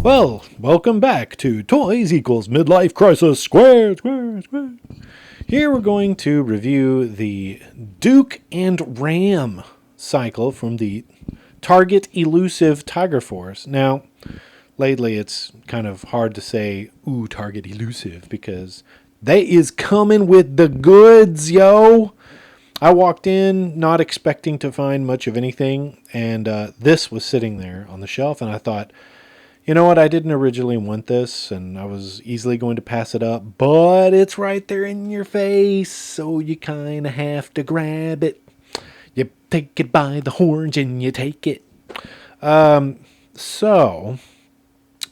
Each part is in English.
Well, welcome back to Toys Equals Midlife Crisis Square. Here we're going to review the Duke and Ram cycle from the Target Elusive Tiger Force. Now, lately it's kind of hard to say, ooh, Target Elusive, because they is coming with the goods, yo! I walked in not expecting to find much of anything, and this was sitting there on the shelf, and I thought, you know what, I didn't originally want this, and I was easily going to pass it up, but it's right there in your face, so you kind of have to grab it. You take it by the horns and you take it. So,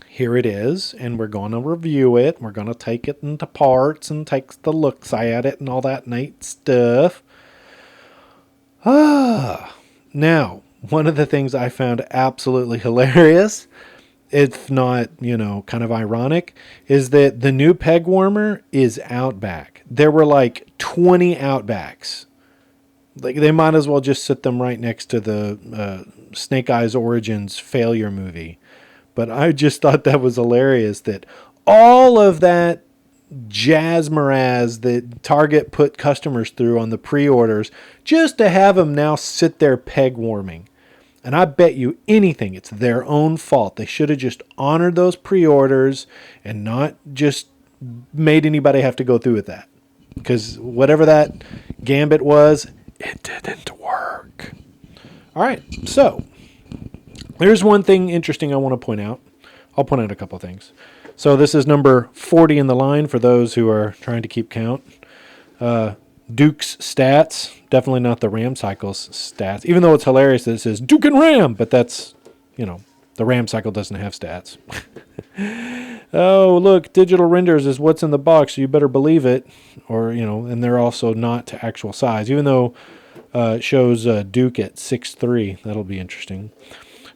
here it is, and we're going to review it. We're going to take it into parts and take the looks at it and all that neat stuff. Now, one of the things I found absolutely hilarious, if not, kind of ironic, is that the new peg warmer is Outback. There were like 20 Outbacks. Like, they might as well just sit them right next to the Snake Eyes Origins failure movie. But I just thought that was hilarious that all of that jazzmarazz that Target put customers through on the pre-orders just to have them now sit there peg warming. And I bet you anything, it's their own fault. They should have just honored those pre-orders and not just made anybody have to go through with that. Because whatever that gambit was, it didn't work. All right, so there's one thing interesting I want to point out. I'll point out a couple of things. So this is number 40 in the line for those who are trying to keep count. Duke's stats, definitely not the Ram Cycle's stats, even though it's hilarious that it says Duke and Ram, but that's, the Ram Cycle doesn't have stats. Oh, look, digital renders is what's in the box, so you better believe it. Or, and they're also not to actual size, even though it shows Duke at 6'3". That'll be interesting.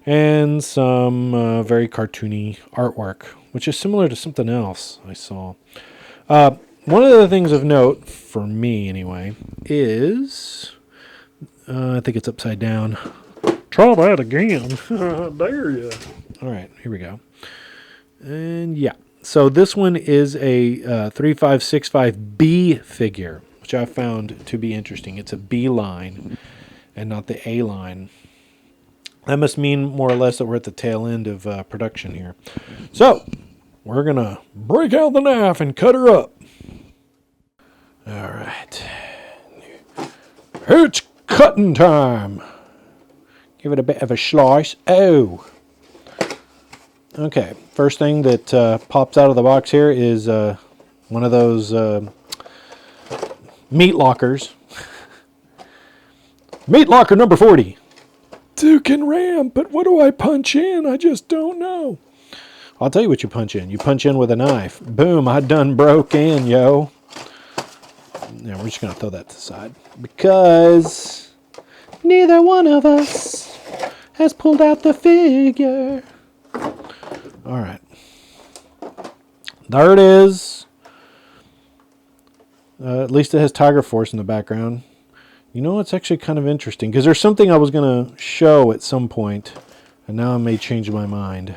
And some very cartoony artwork, which is similar to something else I saw. One of the things of note, for me anyway, is, I think it's upside down. Try that again. Dare you. All right, here we go. And yeah, so this one is a 3565B figure, which I found to be interesting. It's a B line and not the A line. That must mean more or less that we're at the tail end of production here. So, we're going to break out the knife and cut her up. All right. It's cutting time. Give it a bit of a slice. Oh. Okay. First thing that pops out of the box here is one of those meat lockers. Meat locker number 40. Duke and Ram, but what do I punch in? I just don't know. I'll tell you what you punch in. You punch in with a knife. Boom, I done broke in, yo. Now, we're just going to throw that to the side because neither one of us has pulled out the figure. All right. There it is. At least it has Tiger Force in the background. It's actually kind of interesting because there's something I was going to show at some point, and now I may change my mind.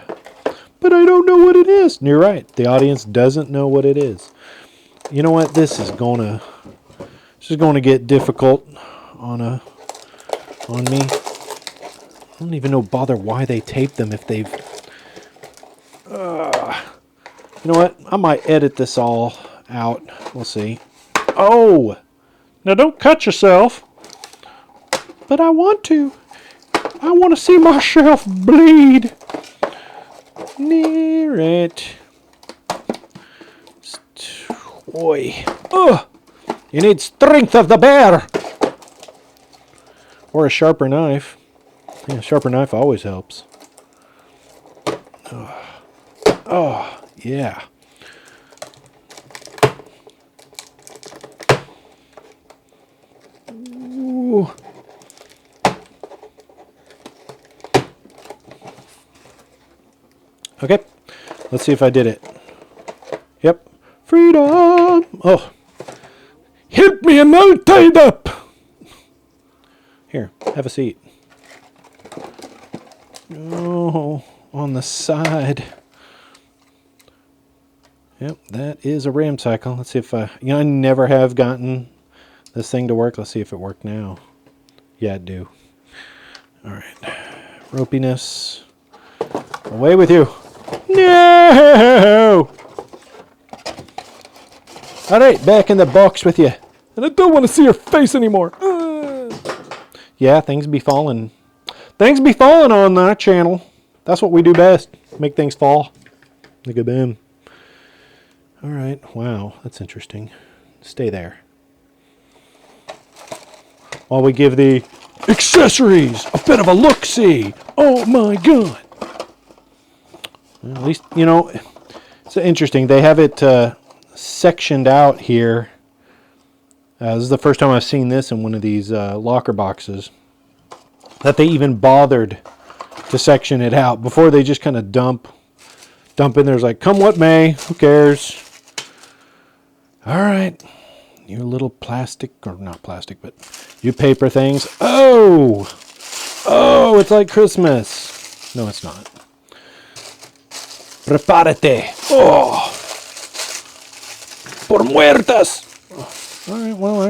But I don't know what it is. And you're right. The audience doesn't know what it is. You know what? This is going to get difficult on me. I don't even know bother why they taped them if they've. You know what? I might edit this all out. We'll see. Oh, now don't cut yourself. But I want to. I want to see myself bleed. Near it. Oi. Ugh. You need strength of the bear. Or a sharper knife. Yeah, a sharper knife always helps. Oh, yeah. Ooh. Okay, let's see if I did it. Yep. Freedom! Oh. Help me, I'm all tied up! Here, have a seat. Oh, on the side. Yep, that is a ram cycle. Let's see if I never have gotten this thing to work. Let's see if it worked now. Yeah, it do. All right. Ropiness. Away with you. No! All right, back in the box with you. And I don't want to see your face anymore. Yeah, things be falling. Things be falling on our channel. That's what we do best. Make things fall. Look at them. All right. Wow, that's interesting. Stay there. While we give the accessories a bit of a look-see. Oh my God. Well, at least, it's interesting. They have it sectioned out here. This is the first time I've seen this in one of these locker boxes. That they even bothered to section it out. Before they just kind of dump in there. It's like, come what may, who cares? All right. You little plastic, or not plastic, but you paper things. Oh, it's like Christmas. No, it's not. Prepárate. Oh, por muertas. All right, well, all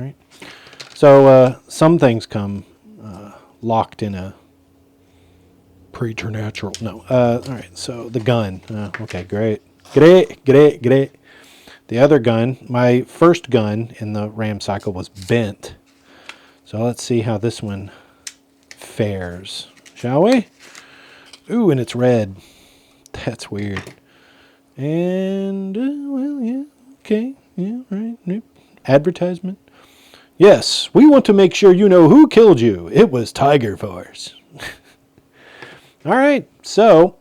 right. So some things come locked in a preternatural. No. All right, so the gun. Okay, great. The other gun, my first gun in the ram cycle was bent. So let's see how this one fares, shall we? Ooh, and it's red. That's weird. And, well, yeah, okay, yeah, right. Advertisement. Yes, we want to make sure you know who killed you. It was Tiger Force. All right, so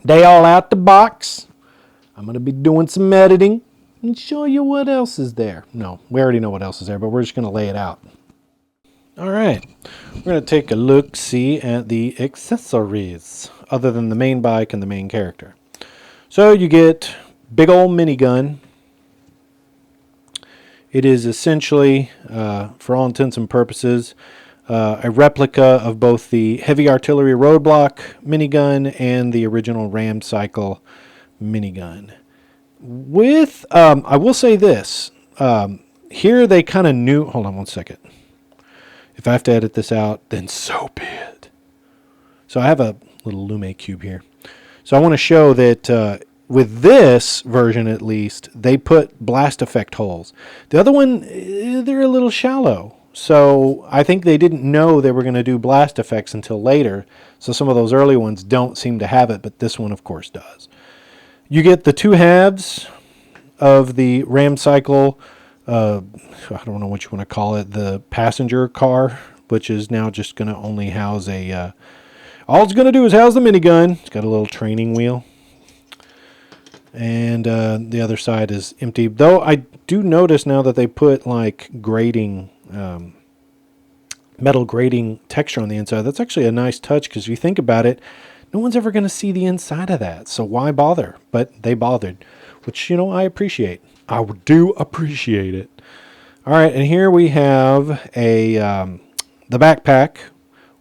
they all out the box. I'm going to be doing some editing and show you what else is there. No, we already know what else is there, but we're just going to lay it out. All right, we're going to take a look-see at the accessories, other than the main bike and the main character. So you get big old minigun. It is essentially, for all intents and purposes, a replica of both the heavy artillery roadblock minigun and the original ram cycle minigun. With, I will say this, here they kind of knew, hold on one second. If I have to edit this out, then so be it. So I have a little Lume cube here. So I want to show that with this version at least, they put blast effect holes. The other one, they're a little shallow. So I think they didn't know they were going to do blast effects until later. So some of those early ones don't seem to have it, but this one of course does. You get the two halves of the ram cycle, I don't know what you want to call it, the passenger car, which is now just going to only house a, all it's going to do is house the minigun. It's got a little training wheel. And the other side is empty. Though I do notice now that they put like grating, metal grating texture on the inside. That's actually a nice touch because if you think about it, no one's ever going to see the inside of that. So why bother? But they bothered, which, I appreciate. I do appreciate it. All right, and here we have the backpack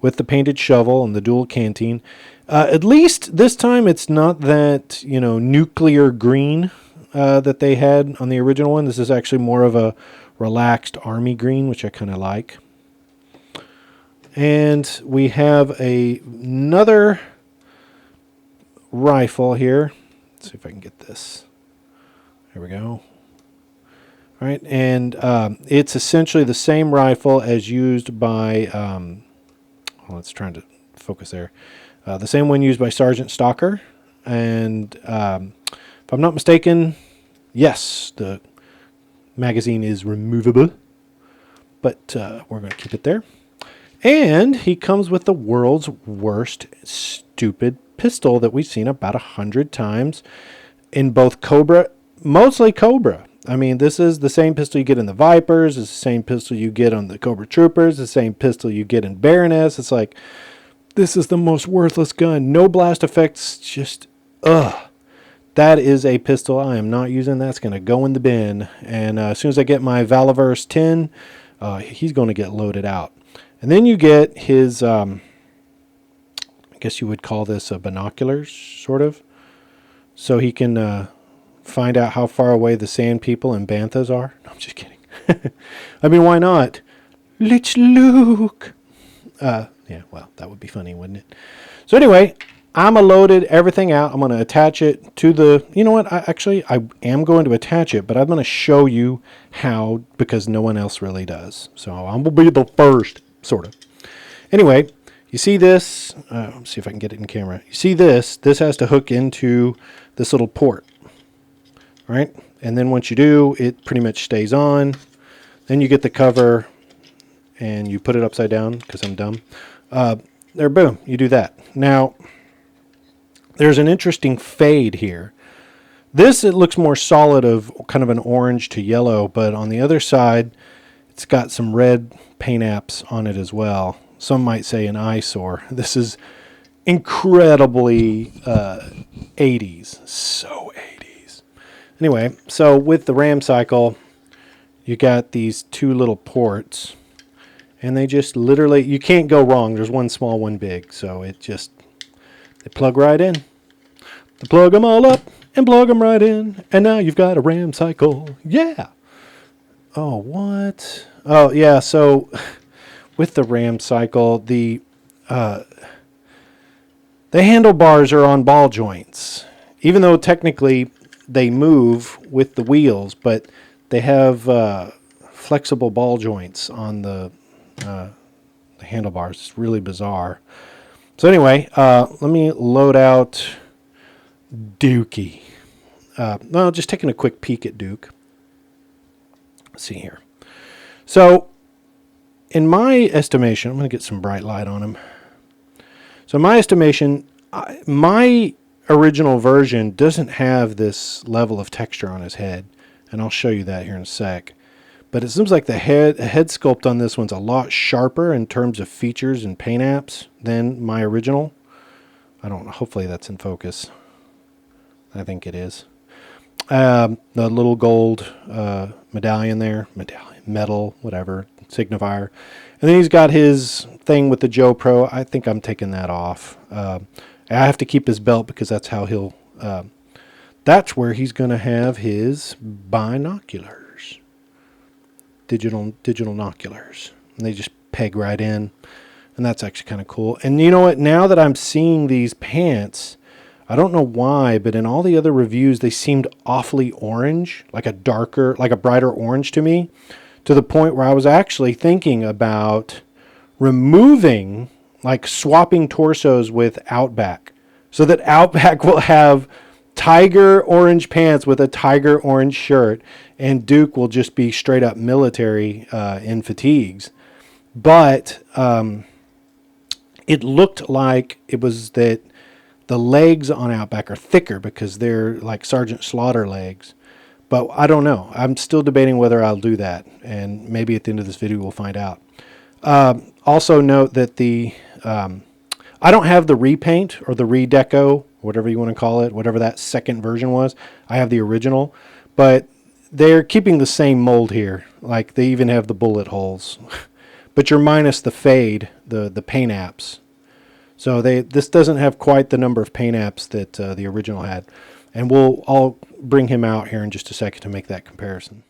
with the painted shovel and the dual canteen. At least this time it's not that, nuclear green that they had on the original one. This is actually more of a relaxed army green, which I kind of like. And we have another rifle here. Let's see if I can get this. There we go. All right, and it's essentially the same rifle as used by, let's try to focus there. The same one used by Sergeant Stalker. And if I'm not mistaken, yes, the magazine is removable. But we're going to keep it there. And he comes with the world's worst stupid pistol that we've seen about 100 times in both Cobra, mostly Cobra. I mean, this is the same pistol you get in the Vipers. It's the same pistol you get on the Cobra Troopers. The same pistol you get in Baroness. It's like, this is the most worthless gun. No blast effects. Just, ugh. That is a pistol I am not using. That's going to go in the bin. And as soon as I get my Valaverse 10, he's going to get loaded out. And then you get his, I guess you would call this a binoculars, sort of. So he can find out how far away the sand people and banthas are. No, I'm just kidding. I mean, why not? Let's look. Yeah, well, that would be funny, wouldn't it? So anyway, I'm loaded everything out. I'm going to attach it to the, you know what? I am going to attach it, but I'm going to show you how, because no one else really does. So I'm going to be the first, sort of. Anyway, you see this? Let's see if I can get it in camera. You see this? This has to hook into this little port, right? And then once you do, it pretty much stays on. Then you get the cover, and you put it upside down, because I'm dumb. There, boom, you do that. Now, there's an interesting fade here. This, it looks more solid, of kind of an orange to yellow, but on the other side, it's got some red paint apps on it as well. Some might say an eyesore. This is incredibly 80s. So 80s. Anyway, so with the ram cycle, you got these two little ports, and they just literally, you can't go wrong. There's one small, one big, so it just, they plug right in. They plug them all up and plug them right in, and now you've got a ram cycle. Yeah. Oh, what? Oh, yeah, so with the ram cycle, the handlebars are on ball joints, even though technically they move with the wheels, but they have flexible ball joints on the handlebars. It's really bizarre. So anyway, let me load out Dookie. Well, just taking a quick peek at Duke. Let's see here. So, in my estimation, I'm going to get some bright light on him. So, in my estimation, my original version doesn't have this level of texture on his head, and I'll show you that here in a sec. But it seems like the head sculpt on this one's a lot sharper in terms of features and paint apps than my original. I don't know. Hopefully that's in focus. I think it is. The little gold medallion there. Metal, whatever. Signifier. And then he's got his thing with the Joe Pro. I think I'm taking that off. I have to keep his belt because that's how he'll... that's where he's going to have his binoculars. Digital noculars, and they just peg right in, and that's actually kind of cool. And you know what, now that I'm seeing these pants, I don't know why, but in all the other reviews they seemed awfully orange, like a brighter orange to me, to the point where I was actually thinking about removing, like swapping torsos with Outback, so that Outback will have tiger orange pants with a tiger orange shirt, and Duke will just be straight up military in fatigues. But it looked like it was that the legs on Outback are thicker because they're like Sergeant Slaughter legs. But I don't know. I'm still debating whether I'll do that, and maybe at the end of this video we'll find out. Also note that I don't have the repaint or the redeco, whatever you want to call it, whatever that second version was. I have the original, but they're keeping the same mold here. Like they even have the bullet holes, but you're minus the fade, the paint apps. So this doesn't have quite the number of paint apps that the original had, and I'll bring him out here in just a second to make that comparison.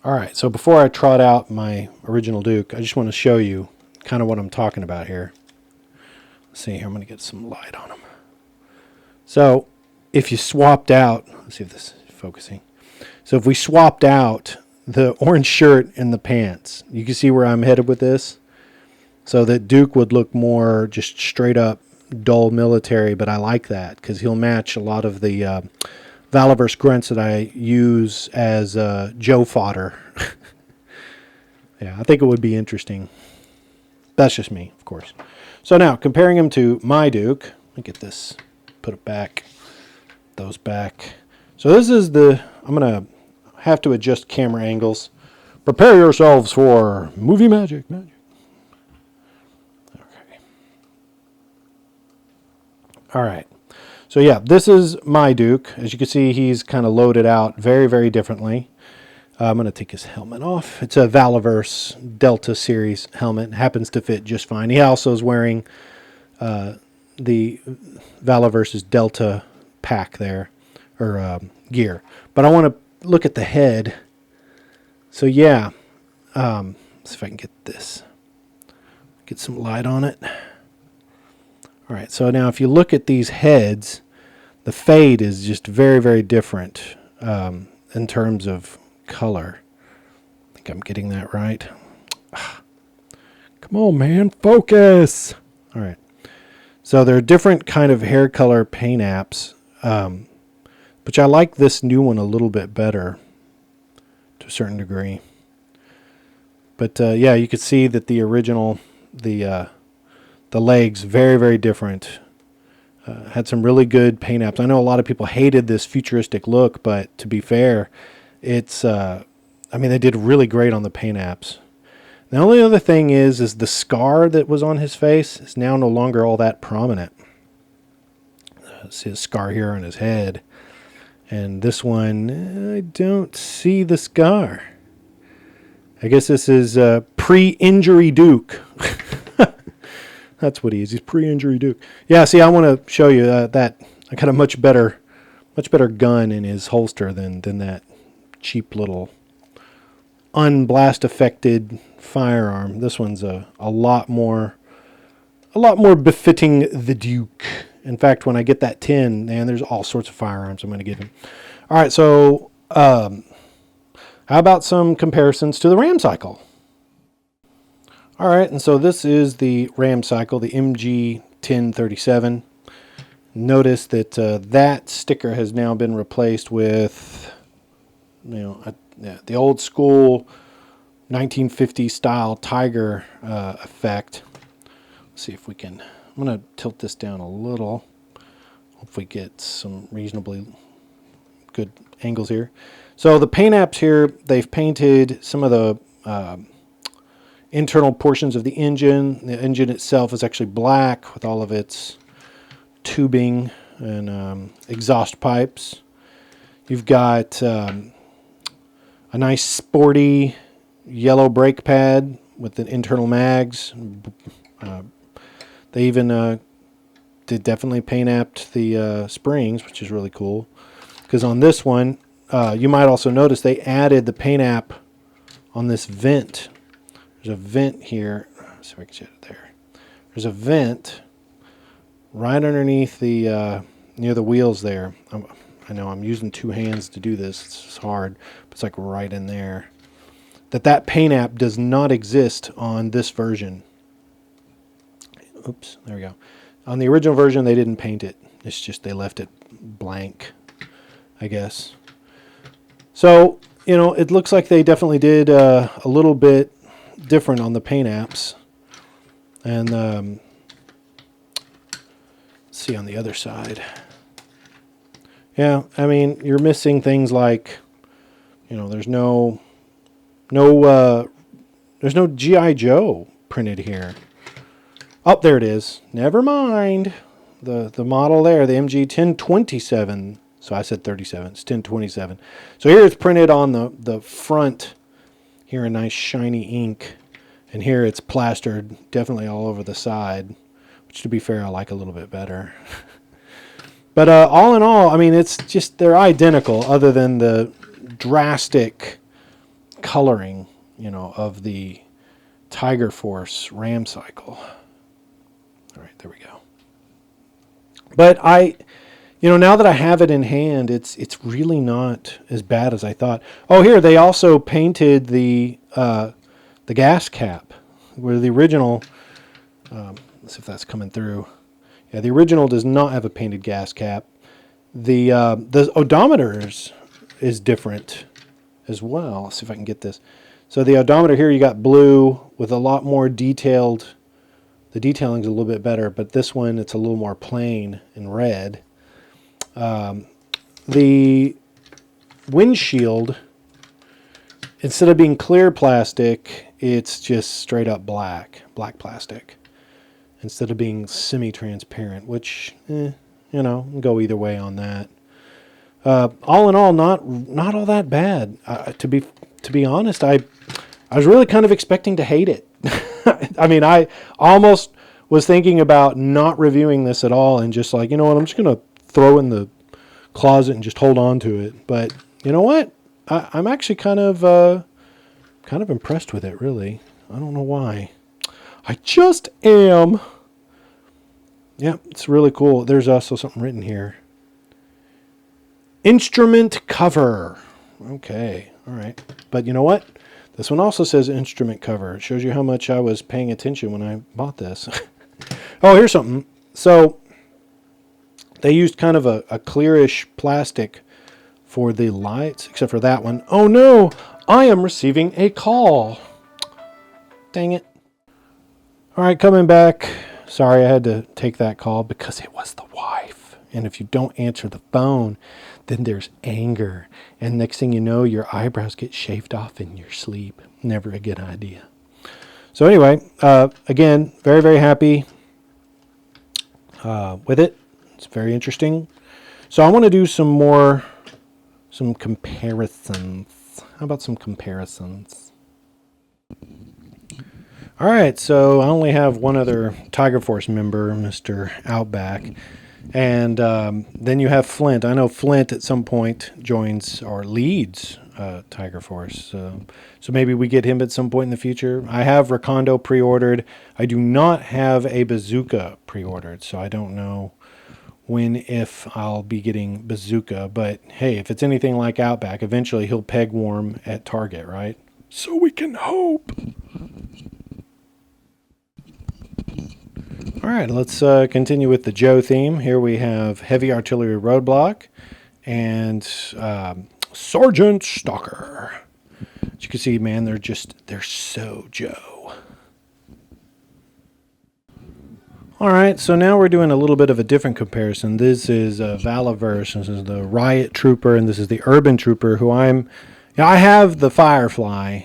All right, so before I trot out my original Duke, I just want to show you kind of what I'm talking about here. Let's see here, I'm going to get some light on him. So if you swapped out, let's see if this is focusing. So if we swapped out the orange shirt and the pants, you can see where I'm headed with this. So that Duke would look more just straight up dull military, but I like that because he'll match a lot of the Valiverse grunts that I use as Joe fodder. Yeah, I think it would be interesting. That's just me, of course. So now, comparing him to my Duke, let me get this, put it back, those back. So this is I'm going to have to adjust camera angles. Prepare yourselves for movie magic. Okay. All right. So yeah, this is my Duke. As you can see, he's kind of loaded out very, very differently. I'm going to take his helmet off. It's a Valaverse Delta Series helmet. It happens to fit just fine. He also is wearing the Valaverse's Delta pack there, or gear. But I want to look at the head. So yeah, let's see if I can get this. Get some light on it. All right, so now if you look at these heads, the fade is just very, very different in terms of color. I think I'm getting that right. Come on, man, focus. All right. So there are different kind of hair color paint apps, but I like this new one a little bit better to a certain degree. But yeah, you could see that the original, the legs, very, very different. Had some really good paint apps. I know a lot of people hated this futuristic look, but to be fair, it's, I mean, they did really great on the paint apps. The only other thing is the scar that was on his face is now no longer all that prominent. See his scar here on his head. And this one, I don't see the scar. I guess this is pre-injury Duke. That's what he is. He's pre-injury Duke. Yeah, see, I want to show you that I got a much better gun in his holster than that cheap little unblast affected firearm. This one's a lot more befitting the Duke. In fact, when I get that tin, man, there's all sorts of firearms I'm going to give him. All right, so how about some comparisons to the Ram cycle? All right, and so this is the Ram cycle, the MG 1037. Notice that that sticker has now been replaced with, the old school 1950 style Tiger effect. Let's see if we can. I'm going to tilt this down a little. Hopefully get some reasonably good angles here. So the paint apps here, they've painted some of the internal portions of the engine. The engine itself is actually black with all of its tubing and exhaust pipes. You've got a nice sporty yellow brake pad with the internal mags. They even did definitely paint apt the springs, which is really cool. Because on this one, you might also notice they added the paint app on this vent. There's a vent here. Let's see if I can get it there. There's a vent right underneath the near the wheels there. I know I'm using two hands to do this. It's hard, but it's like right in there. That paint app does not exist on this version. Oops, there we go. On the original version, they didn't paint it. It's just they left it blank, I guess. So, it looks like they definitely did a little bit different on the paint apps. And let's see on the other side. Yeah, I mean, you're missing things like, there's no GIJOE printed here. Oh, there it is. Never mind. The model there, the MG 1027. So I said 37. It's 1027. So here it's printed on the front here in nice shiny ink. And here it's plastered definitely all over the side, which to be fair, I like a little bit better. But all in all, I mean, it's just, they're identical other than the drastic coloring, of the Tiger Force Ram cycle. All right, there we go. But now that I have it in hand, it's really not as bad as I thought. Oh, here they also painted the gas cap, where the original. Let's see if that's coming through. Yeah, the original does not have a painted gas cap. The odometer is different as well. Let's see if I can get this. So the odometer here, you got blue with a lot more detailed. The detailing's a little bit better, but this one, it's a little more plain and red. The windshield, instead of being clear plastic, it's just straight up black plastic. Instead of being semi-transparent, which, go either way on that. All in all, not all that bad. To be honest, I was really kind of expecting to hate it. I mean, I almost was thinking about not reviewing this at all and just like, you know what, I'm just gonna throw in the closet and just hold on to it. But you know what? I'm actually kind of impressed with it. Really, I don't know why. I just am. Yeah, it's really cool. There's also something written here. Instrument cover. Okay, all right. But you know what? This one also says instrument cover. It shows you how much I was paying attention when I bought this. Oh, here's something. So they used kind of a clearish plastic for the lights, except for that one. Oh no, I am receiving a call. Dang it. All right, coming back. Sorry, I had to take that call because it was the wife. And if you don't answer the phone, then there's anger. And next thing you know, your eyebrows get shaved off in your sleep. Never a good idea. So anyway, again, very, very happy with it. It's very interesting. So I want to do some comparisons. How about some comparisons? All right, so I only have one other Tiger Force member, Mr. Outback. And then you have Flint. I know Flint at some point joins or leads Tiger Force. So maybe we get him at some point in the future. I have Rakondo pre-ordered. I do not have a Bazooka pre-ordered, so I don't know if I'll be getting Bazooka. But hey, if it's anything like Outback, eventually he'll peg warm at Target, right? So we can hope. All right, let's continue with the Joe theme. Here we have Heavy Artillery Roadblock and Sergeant Stalker. As you can see, man, they're so Joe. All right, so now we're doing a little bit of a different comparison. This is Valaverse. This is the Riot Trooper, and this is the Urban Trooper, who I have the Firefly,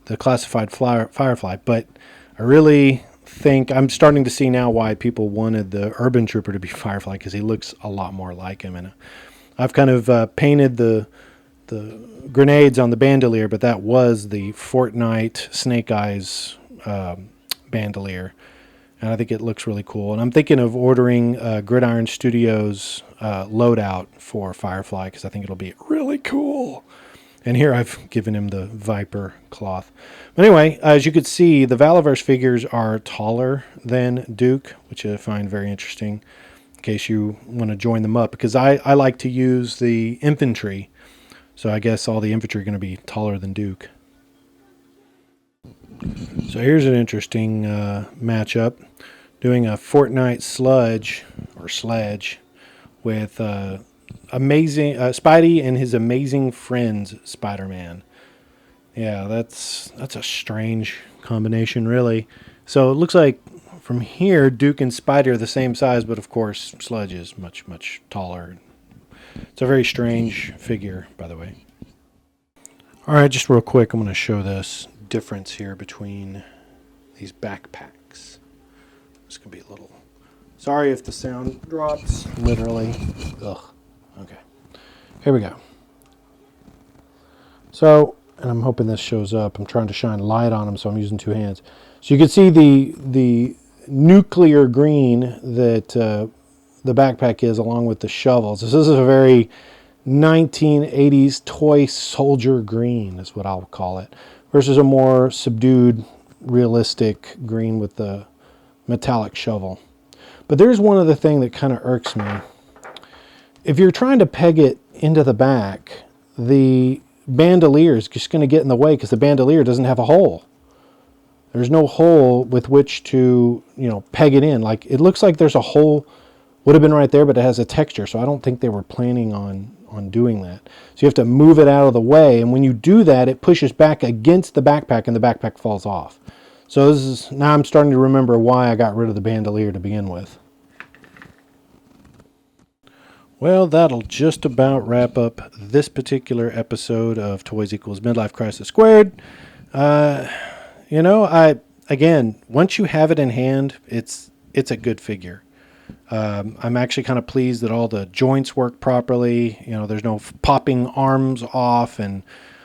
the classified Firefly, but I really think I'm starting to see now why people wanted the Urban Trooper to be Firefly, because he looks a lot more like him. And I've kind of painted the grenades on the bandolier, but that was the Fortnite Snake Eyes bandolier, and I think it looks really cool. And I'm thinking of ordering Gridiron Studios loadout for Firefly, because I think it'll be really cool. And here I've given him the Viper cloth. But anyway, as you could see, the Valaverse figures are taller than Duke, which I find very interesting in case you want to join them up. Because I like to use the infantry. So I guess all the infantry are going to be taller than Duke. So here's an interesting matchup. Doing a Fortnite Sledge with amazing Spidey and his amazing friends Spider-Man. Yeah, that's a strange combination, really. So it looks like from here Duke and Spidey are the same size, but of course Sludge is much, much taller. It's a very strange figure, by the way. All right, just real quick, I'm going to show this difference here between these backpacks. This could be a little... Sorry if the sound drops, literally. Ugh. Okay. Here we go. So, and I'm hoping this shows up. I'm trying to shine light on them, so I'm using two hands. So you can see the nuclear green that the backpack is, along with the shovels. This is a very 1980s toy soldier green, is what I'll call it, versus a more subdued, realistic green with the metallic shovel. But there's one other thing that kind of irks me. If you're trying to peg it into the back, the bandolier is just going to get in the way because the bandolier doesn't have a hole. There's no hole with which to, peg it in. Like, it looks like there's a hole, would have been right there, but it has a texture. So I don't think they were planning on doing that. So you have to move it out of the way. And when you do that, it pushes back against the backpack and the backpack falls off. So now I'm starting to remember why I got rid of the bandolier to begin with. Well, that'll just about wrap up this particular episode of Toys Equals Midlife Crisis Squared. Again, once you have it in hand, it's a good figure. I'm actually kind of pleased that all the joints work properly. You know, there's no popping arms off, and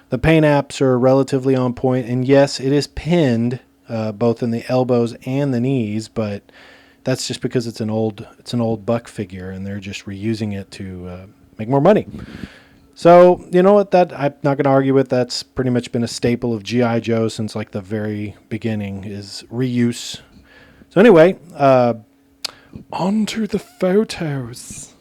the paint apps are relatively on point. And yes, it is pinned both in the elbows and the knees, but that's just because it's an old Buck figure, and they're just reusing it to make more money. So you know what? That I'm not going to argue with. That's pretty much been a staple of GI Joe since like the very beginning is reuse. So anyway, on to the photos.